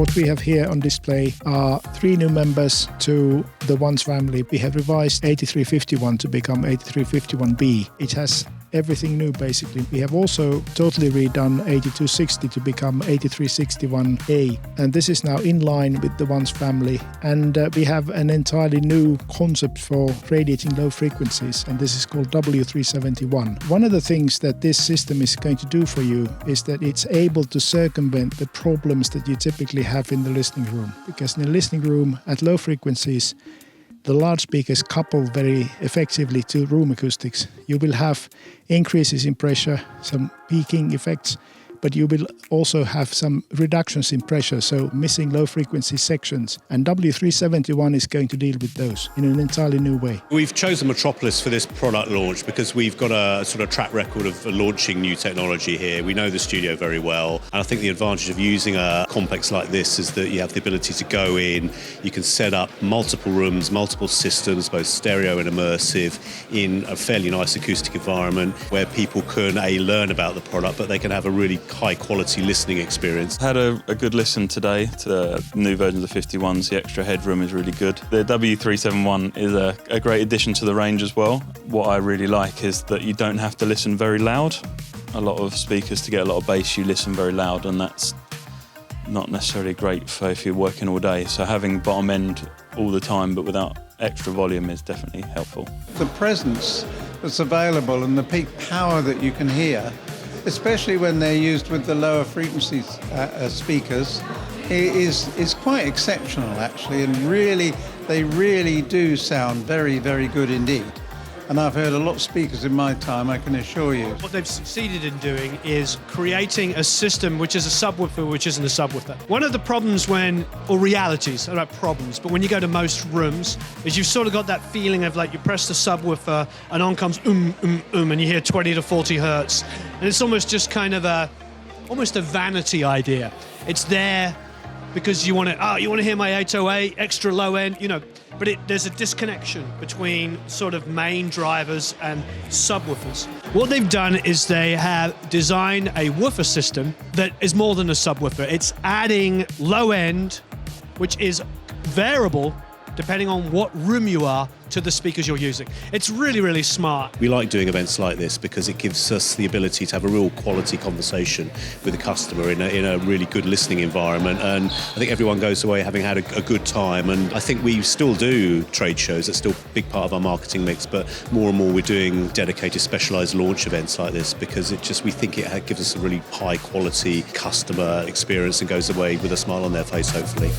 What we have here on display are 3 new members to the Ones family. We have revised 8351 to become 8351B. It has everything new, basically. We have also totally redone 8260 to become 8361A, and this is now in line with the Ones family. And we have an entirely new concept for radiating low frequencies, and this is called W371. One of the things that this system is going to do for you is that it's able to circumvent the problems that you typically have in the listening room, because in the listening room at low frequencies, the loudspeakers couple very effectively to room acoustics. You will have increases in pressure, some peaking effects, but you will also have some reductions in pressure, so missing low frequency sections. And W371 is going to deal with those in an entirely new way. We've chosen Metropolis for this product launch because we've got a sort of track record of launching new technology here. We know the studio very well, and I think the advantage of using a complex like this is that you have the ability to go in, you can set up multiple rooms, multiple systems, both stereo and immersive, in a fairly nice acoustic environment where people can learn about the product, but they can have a really high quality listening experience. Had a good listen today to the new versions of 51s. The extra headroom is really good. The W371 is a great addition to the range as well. What I really like is that you don't have to listen very loud. A lot of speakers, to get a lot of bass, you listen very loud, and that's not necessarily great for if you're working all day. So having bottom end all the time but without extra volume is definitely helpful. The presence that's available and the peak power that you can hear, especially when they're used with the lower frequencies speakers, is quite exceptional actually, and they really do sound very, very good indeed. And I've heard a lot of speakers in my time, I can assure you. What they've succeeded in doing is creating a system which is a subwoofer which isn't a subwoofer. One of the problems or realities, not about problems, but when you go to most rooms, is you've sort of got that feeling of like you press the subwoofer and on comes and you hear 20 to 40 hertz. And it's almost just kind of almost a vanity idea. It's there because you want to hear my 808, extra low end, but there's a disconnection between sort of main drivers and subwoofers. What they've done is they have designed a woofer system that is more than a subwoofer. It's adding low end, which is variable depending on what room you are, to the speakers you're using. It's really, really smart. We like doing events like this because it gives us the ability to have a real quality conversation with the customer in a really good listening environment, and I think everyone goes away having had a good time. And I think we still do trade shows, that's still a big part of our marketing mix, but more and more we're doing dedicated specialised launch events like this because we think it gives us a really high quality customer experience and goes away with a smile on their face, hopefully.